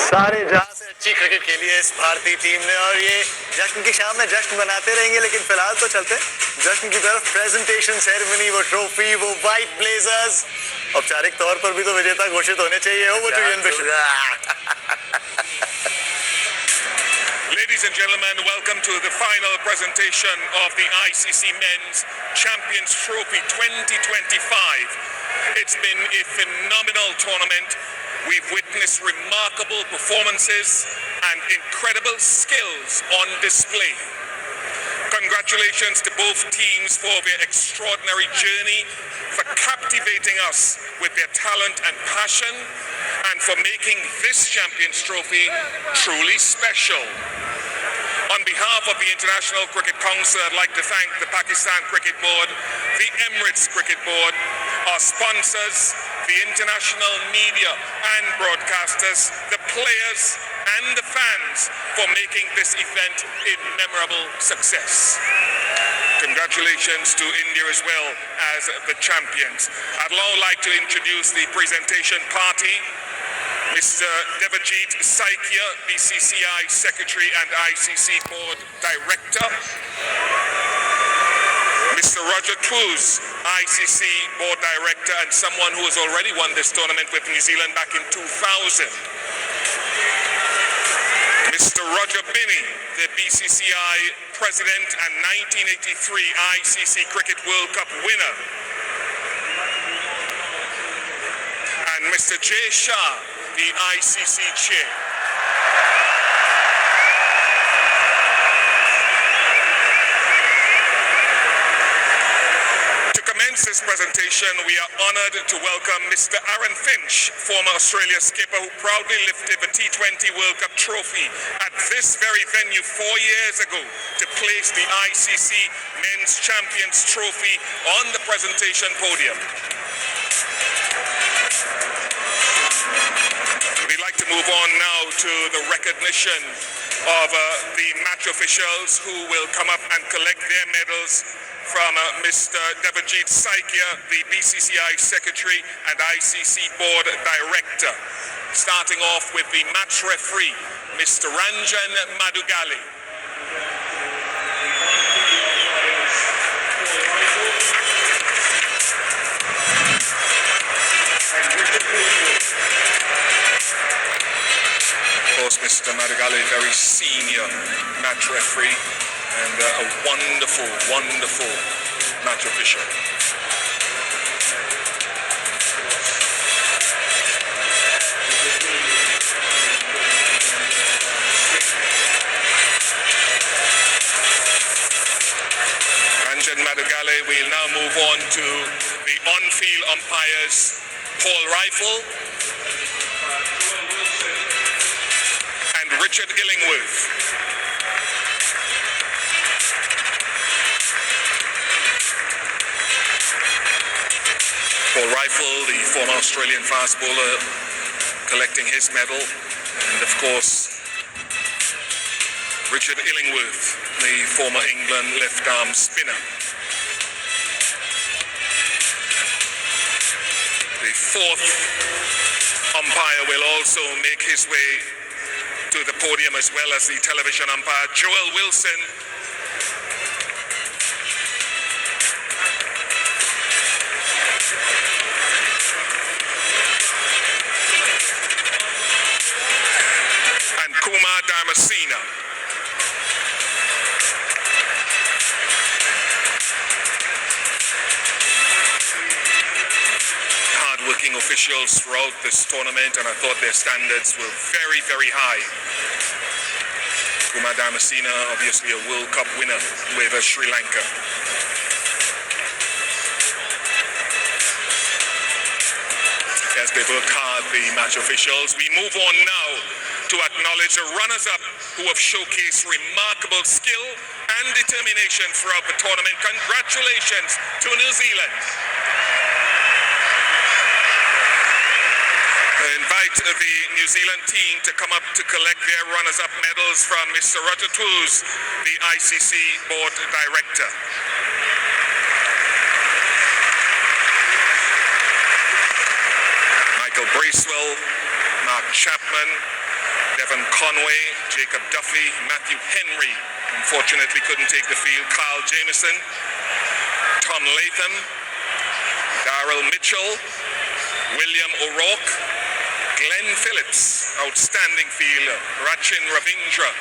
सारे जहां से अच्छी क्रिकेट खेली है इस भारतीय टीम ने और ये जश्न की शाम में जश्न बनाते रहेंगे, लेकिन फिलहाल तो चलते जश्न की तरफ। प्रेजेंटेशन सेरेमनी, वो ट्रॉफी, वो व्हाइट ब्लेजर्स, औपचारिक तौर पर भी तो विजेता घोषित होने चाहिए। वो तो Ladies and gentlemen, welcome to the final presentation of the ICC Men's Champions Trophy 2025. It's been a phenomenal tournament. We've witnessed remarkable performances and incredible skills on display. Congratulations to both teams for their extraordinary journey, for captivating us with their talent and passion, and for making this Champions Trophy truly special. On behalf of the International Cricket Council, I'd like to thank the Pakistan Cricket Board, the Emirates Cricket Board, our sponsors, the international media and broadcasters, the players and the fans for making this event a memorable success. Congratulations to India as well as the champions. I'd now like to introduce the presentation party. Mr. Devajit Saikia, BCCI Secretary and ICC Board Director. Mr. Roger Twos, ICC Board Director and someone who has already won this tournament with New Zealand back in 2000. Mr. Roger Binney, the BCCI President and 1983 ICC Cricket World Cup winner. And Mr. Jay Shah, the ICC Chair. To commence this presentation, we are honoured to welcome Mr. Aaron Finch, former Australia skipper who proudly lifted the T20 World Cup trophy at this very venue 4 years ago to place the ICC Men's Champions Trophy on the presentation podium. We'd like to move on now to the recognition of the match officials who will come up and collect their medals from Mr. Devajit Saikia, the BCCI Secretary and ICC Board Director. Starting off with the match referee, Mr. Ranjan Madugali. Of course, Mr. Madugali, very senior match referee and a wonderful, wonderful match official. Ranjan Madugali. We'll now move on to the on-field umpires, Paul Rifle and Richard Illingworth. Paul Rifle, the former Australian fast bowler, collecting his medal, and of course Richard Illingworth, the former England left-arm spinner. The fourth umpire will also make his way to the podium, as well as the television umpire, Joel Wilson. And Kumar Dharmasena. Hard-working officials throughout this tournament, and I thought their standards were very, very high. Kumar Dharmasena, obviously a World Cup winner with Sri Lanka. As they work hard, the match officials. We move on now to acknowledge the runners-up who have showcased remarkable skill and determination throughout the tournament. Congratulations to New Zealand. I invite the New Zealand team to come up to collect their runners-up medals from Mr. Roger Twos, the ICC Board Director. Michael Bracewell, Mark Chapman, Devon Conway, Jacob Duffy, Matthew Henry, unfortunately couldn't take the field, Carl Jameson, Tom Latham, Darrell Mitchell, William O'Rourke, Glenn Phillips, outstanding fielder, Rachin Ravindra,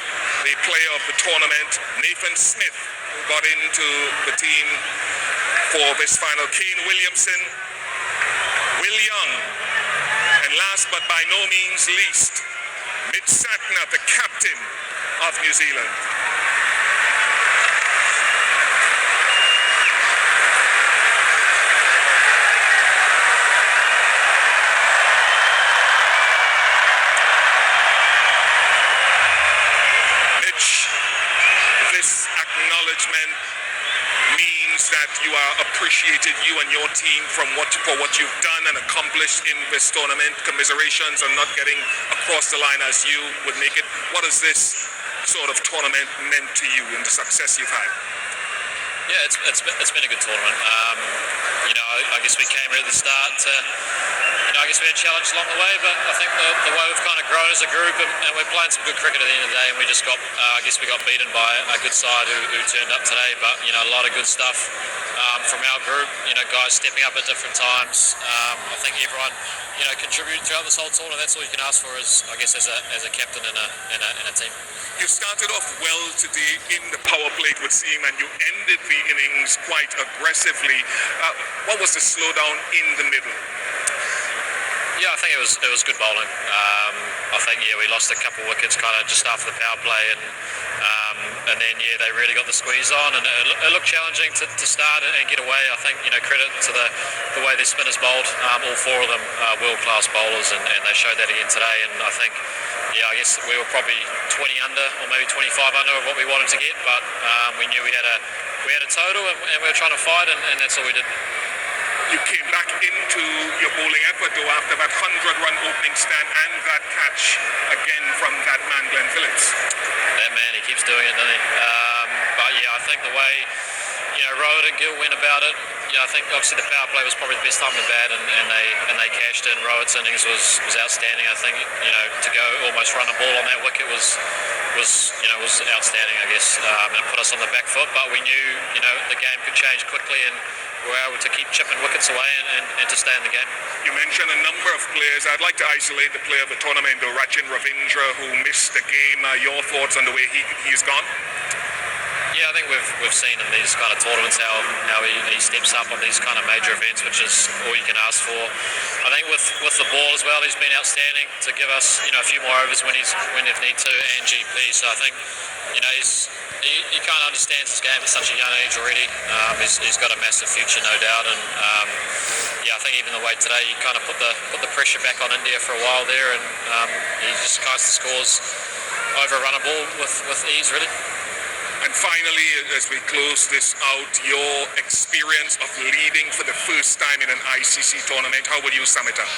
the player of the tournament, Nathan Smith, who got into the team for this final, Kane Williamson, Will Young, and last but by no means least, Mitch Satner, the captain of New Zealand. Mitch, this acknowledgement means that you are appreciated, you and your team, for what you've done and accomplished in this tournament. Commiserations on not getting across the line as you would make it. What has this sort of tournament meant to you and the success you've had? Yeah, it's been a good tournament. I guess we came here at the start to, I guess we had challenges along the way, but I think the way we've kind of grown as a group, and we're playing some good cricket at the end of the day, and we just got, we got beaten by a good side who turned up today, but, a lot of good stuff from our group, guys stepping up at different times. I think everyone, contributed throughout this whole tournament. That's all you can ask for as a captain in a team. You started off well today in the power play, it would seem, and you ended the innings quite aggressively. What was the slowdown in the middle? Yeah, I think it was good bowling. I think we lost a couple of wickets kind of just after the power play, and then they really got the squeeze on, and it looked challenging to start and get away. I think credit to the way the spinners bowled. All four of them world-class bowlers, and they showed that again today. And I think I guess we were probably 20 under or maybe 25 under of what we wanted to get, but we knew we had a total, and we were trying to fight, and that's all we did. You came back into your bowling effort though after that 100-run opening stand and that catch again from that man Glenn Phillips. That man, he keeps doing it, doesn't he? But I think the way Rowett and Gill went about it, I think obviously the power play was probably the best time in the bat, and they cashed in. Rowett's innings was outstanding. I think to go almost run a ball on that wicket was outstanding, I guess, and it put us on the back foot. But we knew the game could change quickly, and we were able to keep chipping wickets away and to stay in the game. You mentioned a number of players. I'd like to isolate the player of the tournament, though, Rachin Ravindra, who missed the game. Your thoughts on the way he's gone? Yeah, I think we've seen in these kind of tournaments how he steps up on these kind of major events, which is all you can ask for. I think with the ball as well, he's been outstanding to give us a few more overs when they need to, and GP. So I think he kind of understands this game at such a young age already. He's got a massive future, no doubt, and I think even the way today he kind of put the pressure back on India for a while there, and he just cast the scores over a runner ball with ease, really. And finally, as we close this out, your experience of leading for the first time in an ICC tournament, how would you sum it up?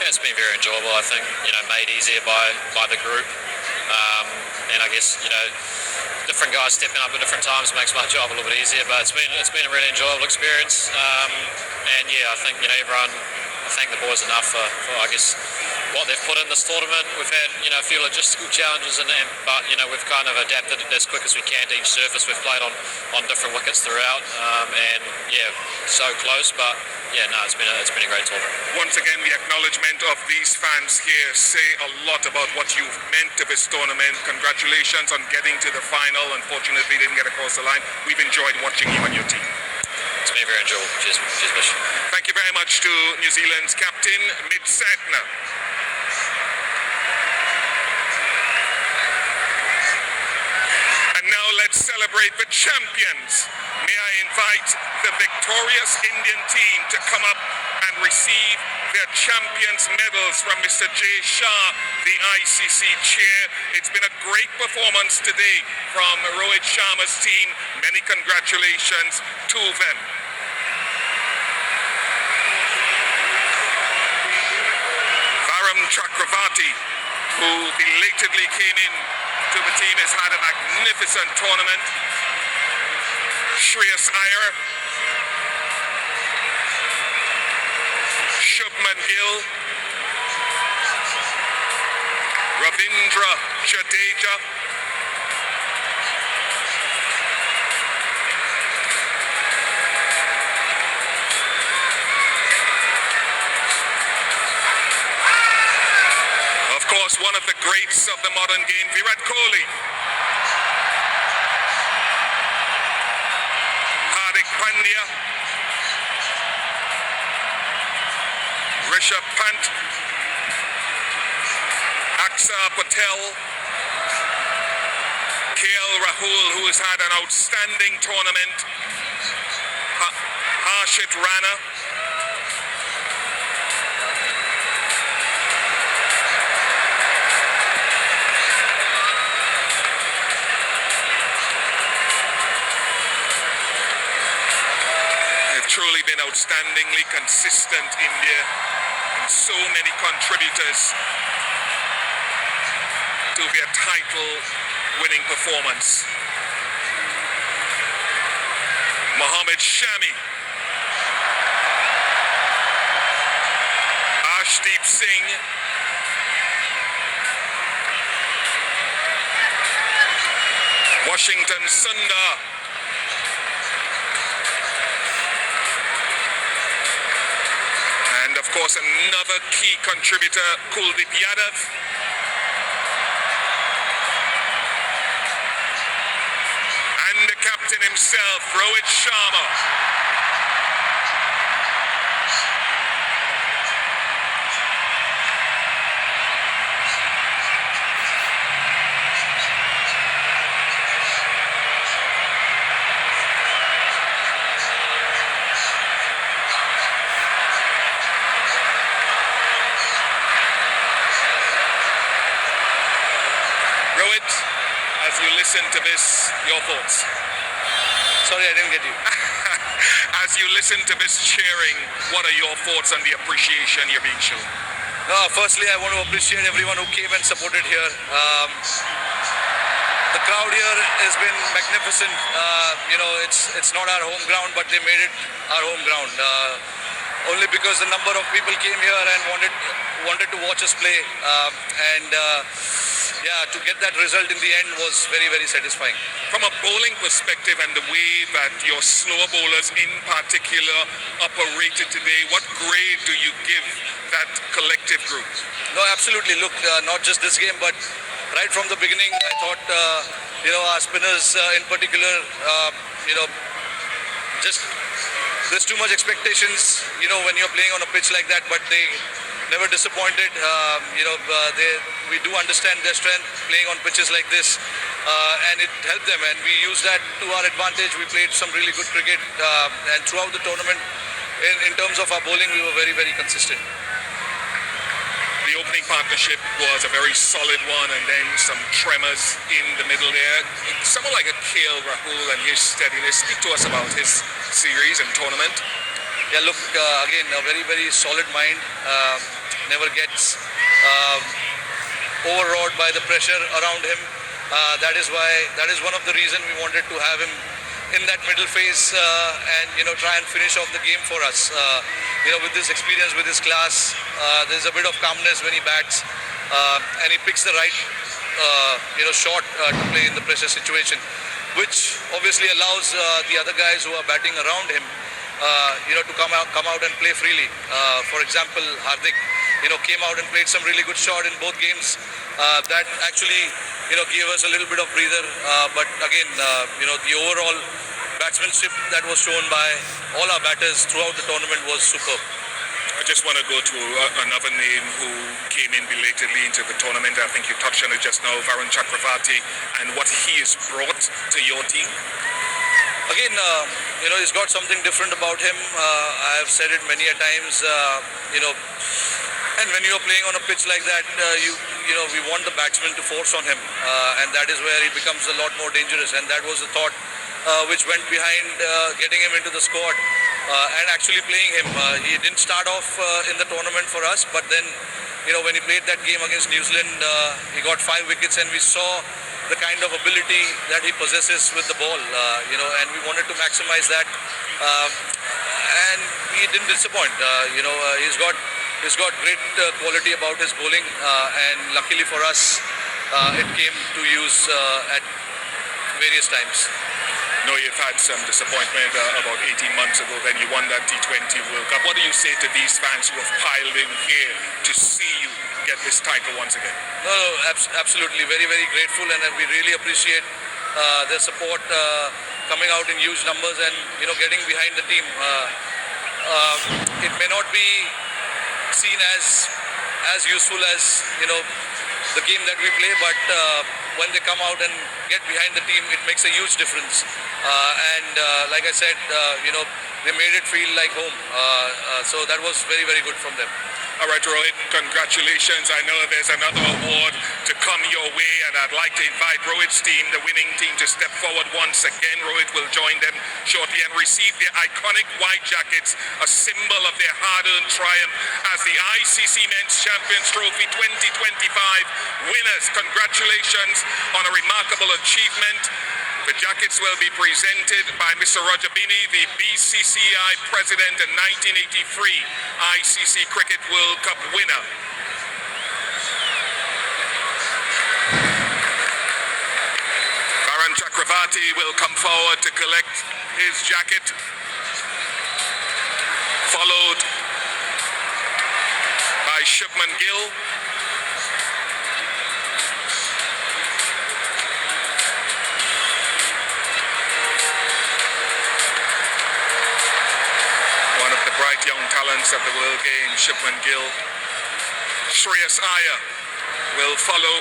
Yeah, it's been very enjoyable. I think made easier by the group, and I guess different guys stepping up at different times makes my job a little bit easier. But it's been a really enjoyable experience, and I think everyone. I thank the boys enough for I guess what they've put in this tournament. We've had a few logistical challenges, but we've kind of adapted as quick as we can to each surface. We've played on different wickets throughout, and so close, but it's been a great tournament. Once again, the acknowledgement of these fans here say a lot about what you've meant to this tournament. Congratulations on getting to the final. Unfortunately, didn't get across the line. We've enjoyed watching you and your team. It's been very enjoyable. Cheers, Bish. Thank you very much to New Zealand's captain, Mitch Satner. And now let's celebrate the champions. May I invite the victorious Indian team to come up and receive their champions medals from Mr. J. Shah, the ICC chair. It's been a great performance today from Rohit Sharma's team. Many congratulations to them. Chakravarti, who belatedly came in to the team, has had a magnificent tournament. Shreyas Iyer, Shubman Gill, Ravindra Jadeja. Of course, one of the greats of the modern game, Virat Kohli. Hardik Pandya. Rishabh Pant. Akshar Patel. KL Rahul, who has had an outstanding tournament. Harshit Rana. Truly been outstandingly consistent, India, and so many contributors to their title-winning performance. Mohammad Shami, Arshdeep Singh, Washington Sundar, and of course another key contributor, Kuldeep Yadav. And the captain himself, Rohit Sharma. Rohit, as you listen to this, your thoughts? Sorry, I didn't get you. As you listen to this cheering, what are your thoughts on the appreciation you're being shown? Firstly, I want to appreciate everyone who came and supported here. The crowd here has been magnificent. It's not our home ground, but they made it our home ground. Only because the number of people came here and wanted to watch us play. To get that result in the end was very, very satisfying. From a bowling perspective and the way that your slower bowlers in particular operated today, what grade do you give that collective group? No, absolutely. Look, not just this game, but right from the beginning, I thought, our spinners in particular, there's too much expectations, when you're playing on a pitch like that, but they never disappointed. We do understand their strength playing on pitches like this, and it helped them, and we used that to our advantage. We played some really good cricket, and throughout the tournament, in terms of our bowling, we were very, very consistent. The opening partnership was a very solid one, and then some tremors in the middle there. Someone like a KL Rahul and his steadiness. Speak to us about his series and tournament. Yeah, look, again, a very, very solid mind. Never gets overawed by the pressure around him. That is one of the reasons we wanted to have him in that middle phase and try and finish off the game for us. With this experience, with his class, there's a bit of calmness when he bats, and he picks the right shot to play in the pressure situation, which obviously allows the other guys who are batting around him to come out and play freely. For example, Hardik came out and played some really good shot in both games. That actually gave us a little bit of breather. But again, the overall batsmanship that was shown by all our batters throughout the tournament was superb. I just want to go to another name who came in belatedly into the tournament. I think you touched on it just now, Varun Chakravarti, and what he has brought to your team. Again, he's got something different about him. I have said it many a times, and when you're playing on a pitch like that, we want the batsman to force on him, and that is where he becomes a lot more dangerous. And that was the thought which went behind getting him into the squad and actually playing him. He didn't start off in the tournament for us, but then, when he played that game against New Zealand, he got 5 wickets, and we saw the kind of ability that he possesses with the ball, and we wanted to maximize that, and he didn't disappoint. He's got he's got great quality about his bowling, and luckily for us, it came to use at various times. No, you've had some disappointment about 18 months ago when you won that T20 World Cup. What do you say to these fans who have piled in here to see you get this title once again? No, absolutely. Very, very grateful, and we really appreciate their support coming out in huge numbers and, getting behind the team. It may not be seen as useful as, the game that we play, but when they come out and get behind the team, it makes a huge difference. Like I said, they made it feel like home. So that was very, very good from them. All right, Rohit, congratulations. I know there's another award to come your way, and I'd like to invite Rohit's team, the winning team, to step forward once again. Rohit will join them shortly and receive their iconic white jackets, a symbol of their hard-earned triumph as the ICC Men's Champions Trophy 2025 winners. Congratulations on a remarkable achievement. The jackets will be presented by Mr. Roger Binny, the BCCI president and 1983 ICC Cricket World Cup winner. Karan Chakravarti will come forward to collect his jacket, followed by Shubman Gill. Bright young talents of the world game, Shubman Gill. Shreyas Iyer will follow.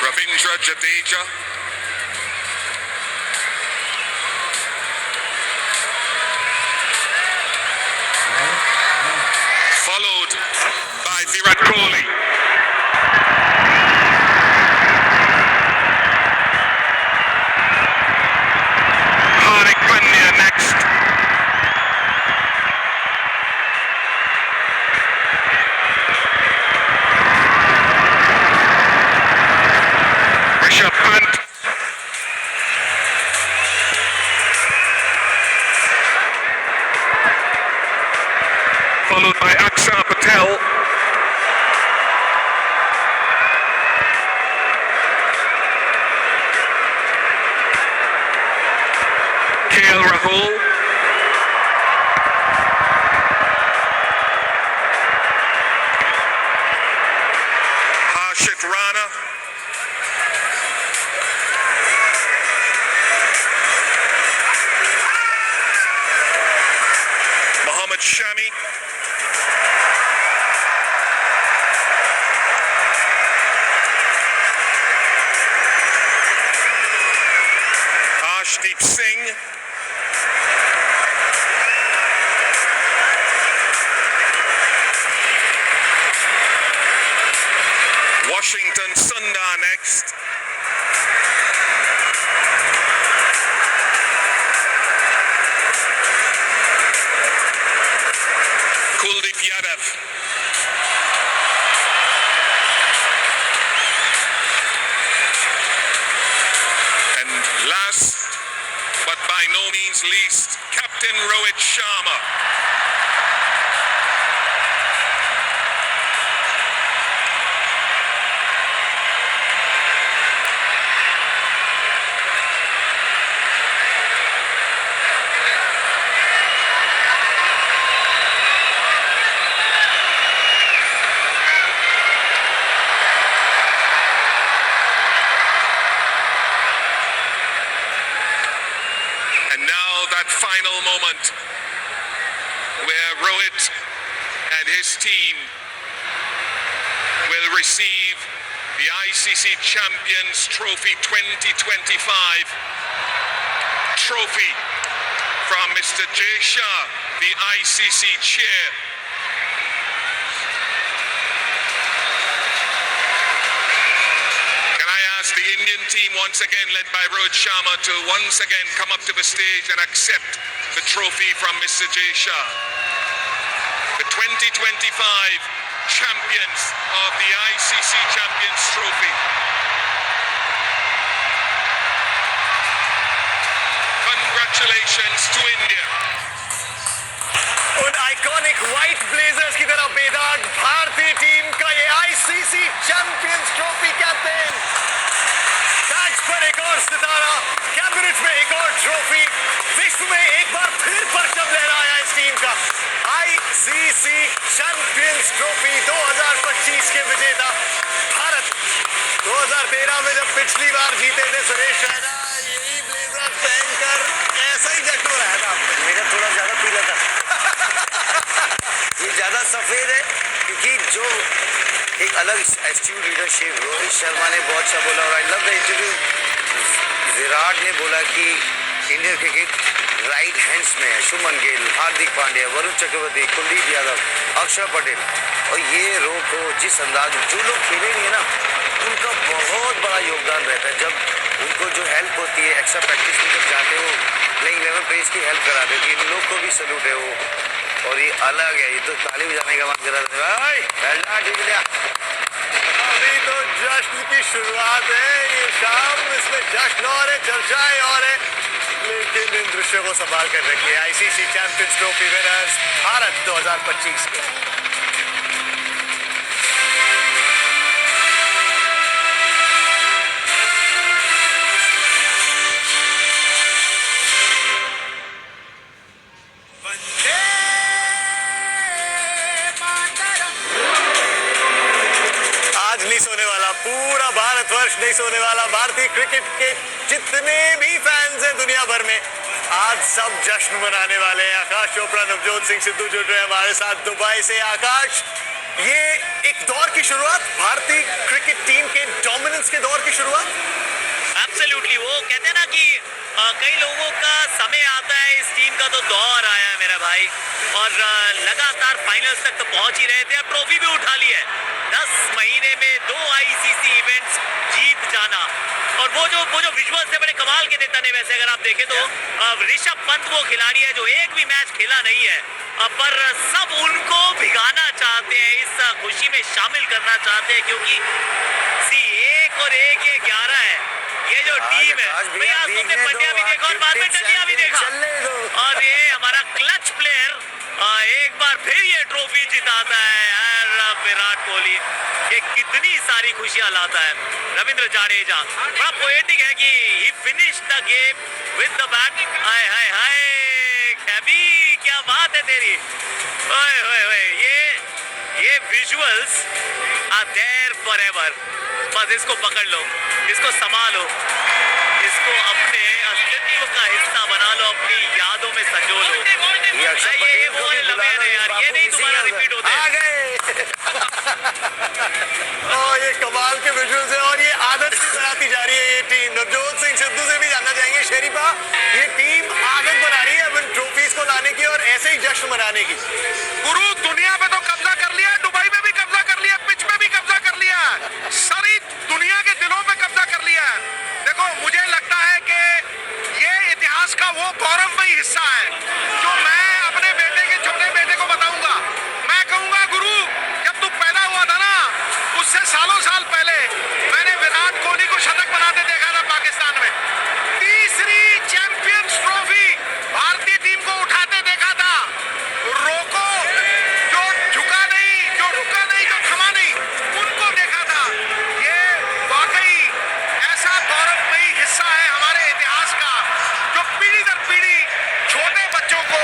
Ravindra Jadeja. Followed by Virat Kohli. Followed by Akshar Patel. KL Rahul. Harshit Rana. Mohammad Shami. Arshdeep Singh. Washington Sundar next. Kuldeep Yadav. And last but by no means least, Captain Rohit Sharma. That final moment where Rohit and his team will receive the ICC Champions Trophy 2025 trophy from Mr. Jay Shah, the ICC chair. The Indian team once again led by Rohit Sharma to once again come up to the stage and accept the trophy from Mr. Jay Shah. The 2025 champions of the ICC Champions Trophy. Congratulations to India. उन iconic white blazers की तरह बेदाग भारतीय team का ये ICC champions trophy captain, tax पर एक और सितारा, कैबिनेट में एक और ट्रॉफी, विश्व में एक बार फिर परचम लहराया इस टीम का। आईसीसी चैंपियंस ट्रॉफी 2025 के विजेता भारत 2013 में जब पिछली बार जीते थे सुरेश रैना, यही ब्लेजर पहनकर ऐसा ही जश्न मनाया था। मेरा थोड़ा ज्यादा पीला था। ये ज्यादा सफेद है क्योंकि जो एक अलग एटीट्यूड लीडरशिप रोहित शर्मा ने बहुत अच्छा बोला और I love the interview. Virat ने बोला कि इंडियन क्रिकेट राइट हैंड्स में है। शुभमन गिल, हार्दिक पांड्या, वरुण चक्रवर्ती, कुलदीप यादव, अक्षर पटेल, और ये रो को जिस अंदाज जो लोग खेले नहीं है ना, उनका बहुत बड़ा योगदान रहता है। जब उनको जो हेल्प होती है एक्स्ट्रा प्रैक्टिस में जब जाते हो प्लेइंग 11 पेस की हेल्प कराते हो, कि इन लोग को भी सैल्यूट है वो। और ये अलग है, ये तो ताली बजाने का मन कर रहा था। अभी तो जश्न की शुरुआत है, ये शाम इसमें जश्न और है, चर्चाएं और है, लेकिन इन दृश्यों को संभाल कर रखिए। ICC champions trophy winners Bharat 2025 के। आज नहीं सोने वाला, पूरा भारतवर्ष नहीं सोने वाला। भारतीय क्रिकेट के जितने भी फैंस हैं दुनिया भर में, आज सब जश्न मनाने वाले हैं। आकाश चोपड़ा, नवजोत सिंह सिद्धू जुड़ रहे हैं हमारे साथ दुबई से। आकाश, ये एक दौर की शुरुआत, भारतीय क्रिकेट टीम के डोमिनेंस के दौर की शुरुआत। एब्सोल्युटली, वो कहते हैं ना कि कई लोगों का समय आता है, इस टीम का तो दौर आया है मेरा भाई, और लगातार फाइनल्स तक तो पहुंच ही रहे थे, अब ट्रॉफी भी उठा ली है। 10 महीने में 2 आईसीसी इवेंट्स जीत जाना, और वो जो विजुअल्स थे बड़े कमाल के थे तने। वैसे अगर आप देखें तो ऋषभ पंत वो खिलाड़ी है जो एक भी मैच खेला नहीं है, पर सब उनको भिगाना चाहते हैं, इस खुशी में शामिल करना चाहते हैं, क्योंकि एक और एक ये 11 है। ये जो टीम है भैया, आज तुमने पंड्या भी देखा और बाद में टंडिया भी देखा, और ये हमारा क्लच प्लेयर एक बार फिर ये ट्रॉफी जिताता है यार। विराट कोहली ये कितनी सारी खुशियां लाता है। रविंद्र जाडेजा, बड़ा पोएटिक है कि he finish the game with the bat. Hi hi hi कैबी, क्या बात है तेरी। ओए ओए ओए, ये विजुअल्स आर देयर फॉरएवर। बस इसको पकड़ लो, इसको संभालो, इसको अपने अस्तित्व का हिस्सा बना लो, अपनी यादों में संजो लो। ये वो वाले लम्हे हैं यार, ये नहीं दोबारा रिपीट होते। आ गए। ये कमाल के विजुअल्स है, और ये आदत सी बनाती जा रही है ये टीम। नवजोत सिंह सिद्धू से भी जानना चाहेंगे, शेरीपा, ये टीम आदत बना रही है अब इन ट्रॉफीज को लाने की और ऐसे ही जश्न मनाने की। गुरु, दुनिया में तो कब्जा कर लिया, दुबई में भी कब्जा कर लिया, पिच में भी कब्जा कर लिया, सारी दुनिया के दिलों में कब्जा कर लिया। देखो, मुझे लगता है कि ये इतिहास का वो गौरवमयी हिस्सा है जो मैं अपने बेटे के छोटे बेटे को बताऊंगा। मैं कहूंगा, गुरु, जब तू पैदा हुआ था ना, उससे सालों साल पहले मैंने विराट कोहली को शतक बनाते देखा था पाकिस्तान में। तीसरी चैंपियंस ट्रॉफी भारतीय टीम को उठाते देखा था। रोको, जो झुका नहीं, जो रुका नहीं, जो थमा नहीं, उनको देखा था। ये वाकई ऐसा गौरवमयी हिस्सा है हमारे इतिहास का, जो पीढ़ी दर पीढ़ी छोटे बच्चों को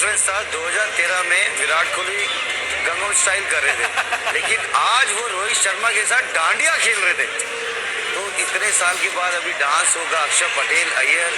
डिफरेंस था 2013 में विराट कोहली गंगो स्टाइल कर रहे थे, लेकिन आज वो रोहित शर्मा के साथ डांडिया खेल रहे थे। तो इतने साल के बाद अभी डांस होगा। अक्षर पटेल, अय्यर,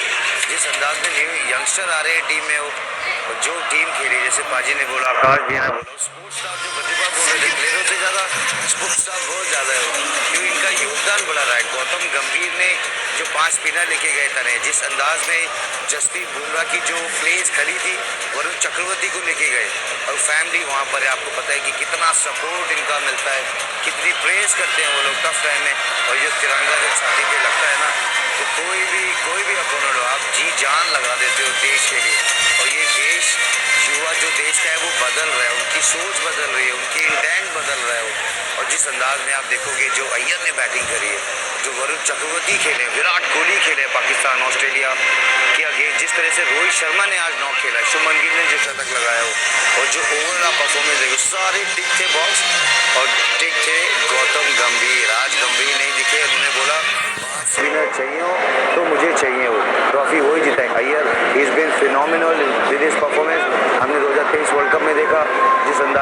जिस अंदाज में न्यू यंगस्टर आ रहे हैं टीम में, और जो टीम खेली, जैसे पाजी ने बोला, आकाश भी ने बोला, स्पोर्ट्स स्टाफ जो प्रतिभा बोल रहे थे, प्लेयरों से ज़्यादा स्पोर्ट्स स्टाफ बहुत ज़्यादा है, क्योंकि इनका योगदान बढ़ा रहा है। गौतम गंभीर ने जो 5 स्पिनर लेके गए थे, जिस अंदाज में जसप्रीत बुमराह की जो प्लेस खड़ी थी, वरुण चक्रवर्ती को लेके गए, और फैमिली वहाँ पर है, आपको पता है कि कितना सपोर्ट इनका मिलता है, कितनी प्रेस करते हैं वो लोग टफ टाइम में। और जो तिरंगा जब छाती पे लगता है ना, तो कोई भी अपोनेंट हो, आप जी जान लगा देते हो देश के लिए। और ये देश, युवा जो देश का है वो बदल रहा है, उनकी सोच बदल रही है, उनकी इंटेंट बदल रहा है। और जिस अंदाज में आप देखोगे जो अय्यर ने बैटिंग करी है, जो वरुण चक्रवर्ती खेले, विराट कोहली खेले पाकिस्तान ऑस्ट्रेलिया के अगेंस्ट, जिस तरह से रोहित शर्मा ने आज 9 खेला, शुभमन गिल ने जो शतक लगाया हो, और जो ओवरऑल परफॉर्मेंस है, सारे टिक थे बॉक्स, और टिक थे गौतम गंभीर। आज गंभीर नहीं दिखे, उन्होंने बोला स्पिनर चाहिए हो तो मुझे चाहिए हो, ट्रॉफी वही जीता है। Iyer, he is been phenomenal with his performance. हमने 2023 वर्ल्ड कप में देखा जिस अंदाज